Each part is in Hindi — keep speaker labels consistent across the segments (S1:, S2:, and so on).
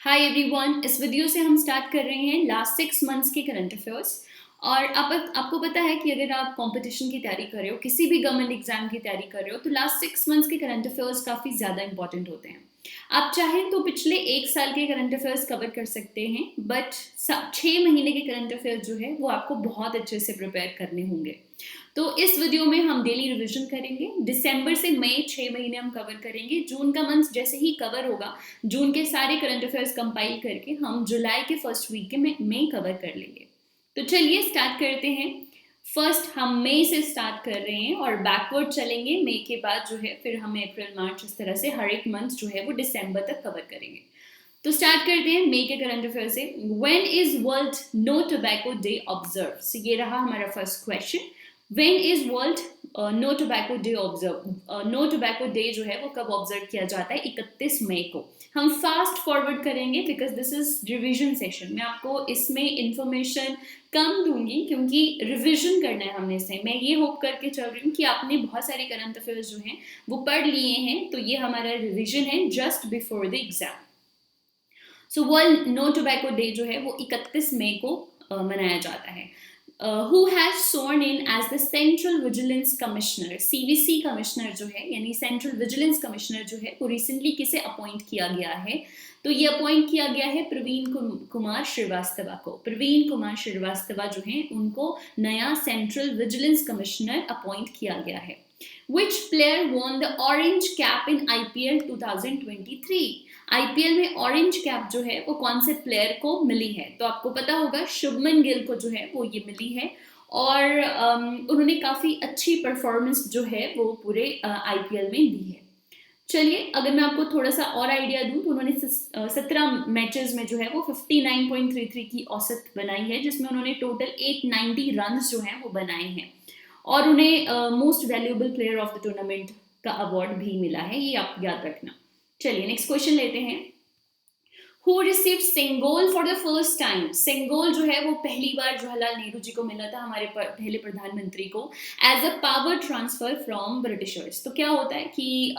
S1: हाय एवरीवन, इस वीडियो से हम स्टार्ट कर रहे हैं लास्ट 6 मंथ्स के करंट अफेयर्स। और आपको पता है कि अगर आप कंपटीशन की तैयारी कर रहे हो, किसी भी गवर्नमेंट एग्जाम की तैयारी कर रहे हो, तो लास्ट 6 मंथ्स के करंट अफेयर्स काफ़ी ज़्यादा इंपॉर्टेंट होते हैं। आप चाहें तो पिछले 1 साल के करंट अफेयर्स कवर कर सकते हैं, बट 6 महीने के करंट अफेयर्स जो है वो आपको बहुत अच्छे से प्रिपेयर करने होंगे। तो इस वीडियो में हम डेली रिवीजन करेंगे। दिसंबर से मई 6 महीने हम कवर करेंगे। जून का मंथ जैसे ही कवर होगा, जून के सारे करंट अफेयर्स कंपाइल करके हम जुलाई के फर्स्ट वीक में कवर कर लेंगे। तो चलिए स्टार्ट करते हैं। फर्स्ट हम मई से स्टार्ट कर रहे हैं और बैकवर्ड चलेंगे। मई के बाद जो है फिर हम अप्रैल मार्च इस तरह से हर एक मंथ जो है वो दिसंबर तक कवर करेंगे। तो स्टार्ट करते हैं मई के करंट अफेयर से। When is World no tobacco Day observe? ये रहा हमारा first question. When is World no tobacco Day observe? No tobacco day जो है वो कब ऑब्जर्व किया जाता है? 31 मई को। हम फास्ट फॉरवर्ड करेंगे because this is revision session. मैं आपको इसमें इंफॉर्मेशन कम दूंगी क्योंकि रिविजन करना है हमने से। मैं ये होप करके चल रही हूँ कि आपने बहुत सारे करंट अफेयर्स जो हैं वो पढ़ लिए हैं, तो ये हमारा रिविजन है just before the exam. So world no tobacco day जो है वो 31 मई को मनाया जाता है। हु हैज स्worn in as the central vigilance commissioner? CVC commissioner जो है यानी सेंट्रल विजिलेंस कमिश्नर जो है वो रिसेंटली किसे अपॉइंट किया गया है? तो ये अपॉइंट किया गया है प्रवीण कुमार श्रीवास्तव को। प्रवीण कुमार श्रीवास्तव जो है उनको नया सेंट्रल विजिलेंस कमिश्नर अपॉइंट किया गया है। Which player won the orange cap in IPL 2023? IPL में ऑरेंज कैप जो है वो कौन से प्लेयर को मिली है? तो आपको पता होगा शुभमन गिल को जो है वो ये मिली है। और उन्होंने काफ़ी अच्छी परफॉर्मेंस जो है वो पूरे आईपीएल में दी है। चलिए अगर मैं आपको थोड़ा सा और आइडिया दूं तो उन्होंने 17 मैचेस में जो है वो 59.33 की औसत बनाई है, जिसमें उन्होंने टोटल 890 रन जो हैं वो बनाए हैं। और उन्हें most valuable player of the tournament का अवार्ड भी मिला है, ये आप याद रखना। चलिए नेक्स्ट क्वेश्चन लेते हैं। Who receive Sengol for the first time? Sengol जो है वो पहली बार जवाहरलाल नेहरू जी को मिला था, हमारे पहले प्रधानमंत्री को, as a power transfer from Britishers. तो क्या होता है कि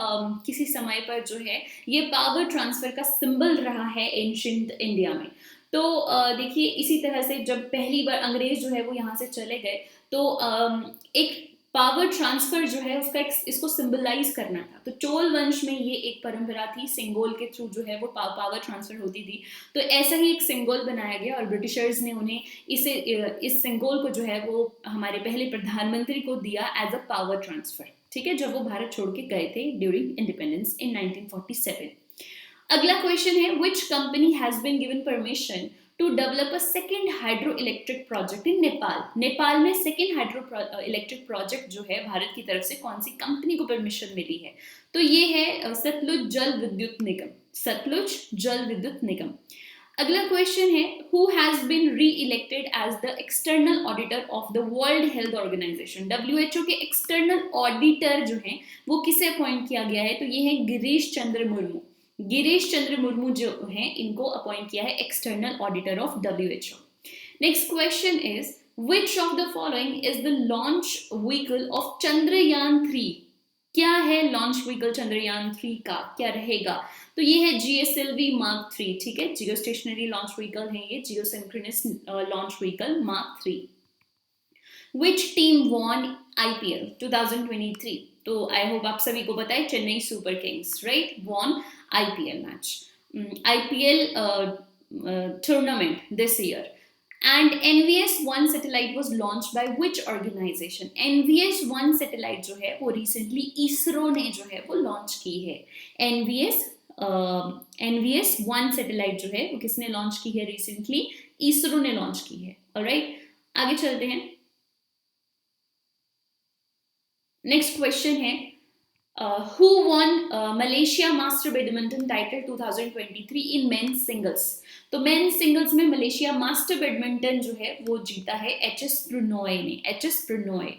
S1: किसी समय पर जो है ये पावर ट्रांसफर का सिंबल रहा है एंशियंट इंडिया में। तो देखिए इसी तरह से जब पहली बार अंग्रेज जो है वो यहाँ से चले गए, तो एक पावर ट्रांसफर जो है उसका इसको सिंबलाइज करना था। तो चोल वंश में ये एक परंपरा थी, सिंगोल के थ्रू जो है वो पावर ट्रांसफर होती थी। तो ऐसा ही एक सिंगोल बनाया गया और ब्रिटिशर्स ने उन्हें इस सिंगोल को जो है वो हमारे पहले प्रधानमंत्री को दिया एज अ पावर ट्रांसफर। ठीक है, जब वो भारत छोड़ के गए थे ड्यूरिंग इंडिपेंडेंस इन 1947। अगला क्वेश्चन है, which company has been given permission to develop a second hydroelectric project in Nepal? Nepal में सेकेंड हाइड्रो इलेक्ट्रिक प्रोजेक्ट जो है भारत की तरफ से कौन सी कंपनी को परमिशन मिली है? तो ये है सतलुज जल विद्युत निगम। सतलुज जल विद्युत निगम। अगला क्वेश्चन है, who has been reelected as the external auditor of the World Health Organization? WHO के एक्सटर्नल ऑडिटर जो हैं वो किसे अपॉइंट किया गया है? तो ये है गिरीश चंद्र मुर्मू। गिरीश चंद्र मुर्मू जो हैं इनको अपॉइंट किया है external auditor of WHO. Next question is, which of the following is the launch vehicle of Chandrayaan 3? क्या है लॉन्च व्हीकल चंद्रयान 3 का, क्या रहेगा? तो ये है जीएसएलवी मार्क 3। ठीक है, जियो स्टेशनरी लॉन्च व्हीकल है ये, geosynchronous launch vehicle mark 3। Which team won IPL 2023? तो आई होप आप सभी को पता है, Chennai Super Kings, right, won IPL match, IPL tournament this year. And NVS-1 satellite was launched by which organization? NVS-1 satellite जो है वो recently इसरो ने जो है वो लॉन्च की है। NVS-1 satellite जो है वो किसने लॉन्च की है recently? इसरो ने लॉन्च की है। ऑलराइट, आगे चलते हैं। नेक्स्ट क्वेश्चन है, who won Malaysia master badminton title 2023 in men's singles? तो मेंस सिंगल्स में मलेशिया मास्टर बैडमिंटन जो है वो जीता है एचएस प्रणॉय ने। HS Prannoy.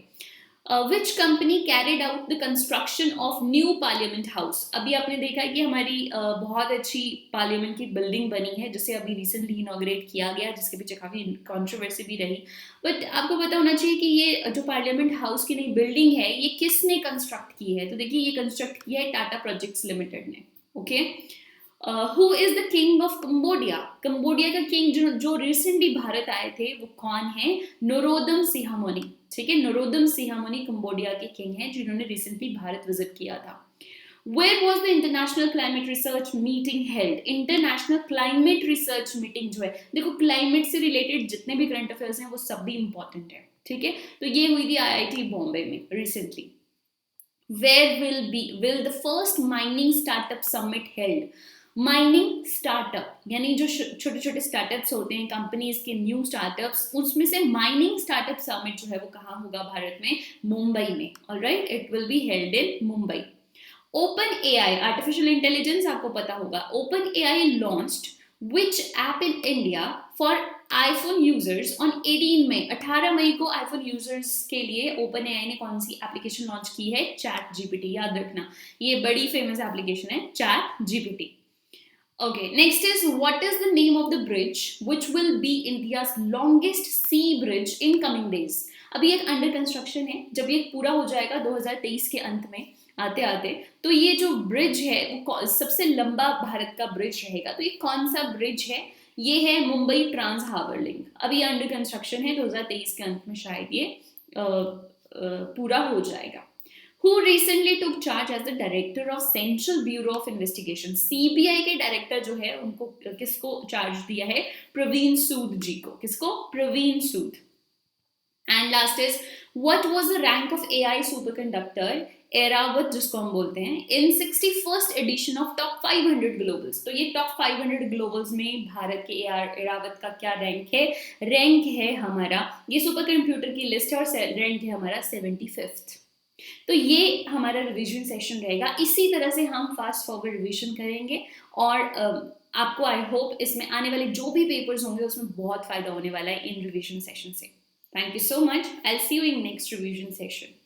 S1: Which company carried out the construction of new parliament house? अभी आपने देखा कि हमारी बहुत अच्छी पार्लियामेंट की बिल्डिंग बनी है जिसे अभी रिसेंटली इनॉग्रेट किया गया, जिसके पीछे काफ़ी कंट्रोवर्सी भी रही। बट आपको पता होना चाहिए कि ये जो पार्लियामेंट हाउस की नई बिल्डिंग है ये किसने कंस्ट्रक्ट की है? तो देखिए ये कंस्ट्रक्ट किया है टाटा प्रोजेक्ट्स लिमिटेड ने। Okay, who is the king of Cambodia? Cambodia का किंग जो रिसेंटली भारत आए थे वो कौन है? नोरोदम सिहामोनी। ठीक है, नोरोदम सिहामोनी कंबोडिया के किंग हैं जिन्होंने रिसेंटली भारत विजिट किया था। Where was the International Climate Research Meeting held? International Climate Research Meeting जो है, देखो क्लाइमेट से रिलेटेड जितने भी करंट अफेयर्स हैं वो सब भी इंपॉर्टेंट है, ठीक है। तो ये हुई थी IIT बॉम्बे में recently. Where will the first mining startup summit held? Mining startup यानी जो छोटे छोटे स्टार्टअप्स होते हैं कंपनीज के, न्यू स्टार्टअप्स, उसमें से माइनिंग स्टार्टअप समिट जो है वो कहाँ होगा? भारत में, मुंबई में। Alright, it will be held in Mumbai. Open AI, artificial intelligence आपको पता होगा। Open AI launched which app in India for iPhone users on 18 मई। 18 मई को आईफोन यूजर्स के लिए ओपन एआई ने कौन सी एप्लीकेशन लॉन्च की है? Chat GPT. याद रखना, ये बड़ी फेमस एप्लीकेशन है chat GPT. Okay, next is what is the name of the bridge which will be India's longest sea bridge in coming days? अभी एक अंडर कंस्ट्रक्शन है, जब ये पूरा हो जाएगा 2023 के अंत में आते आते, तो ये जो ब्रिज है वो सबसे लंबा भारत का ब्रिज रहेगा। तो ये कौन सा ब्रिज है? ये है मुंबई ट्रांस हार्बर लिंक। अभी अंडर कंस्ट्रक्शन है, 2023 के अंत में शायद ये पूरा हो जाएगा। Who recently took charge as the director of Central Bureau of Investigation? CBI के डायरेक्टर जो है उनको किसको चार्ज दिया है? प्रवीण सूद जी को। किसको? Praveen Sood. And last is what was the rank of AI superconductor Airawat, जिसको हम बोलते हैं, in 61st edition of top 500 globals. तो ये टॉप 500 ग्लोबल्स में भारत के एरावत का क्या रैंक है? रैंक है हमारा, ये सुपर कंप्यूटर की लिस्ट है और रैंक है हमारा 75th। तो ये हमारा रिवीजन सेशन रहेगा। इसी तरह से हम फास्ट फॉरवर्ड रिवीजन करेंगे और आपको आई होप इसमें आने वाले जो भी पेपर्स होंगे उसमें बहुत फायदा होने वाला है इन रिवीजन सेशन से। Thank you so much. I will see you in next revision session.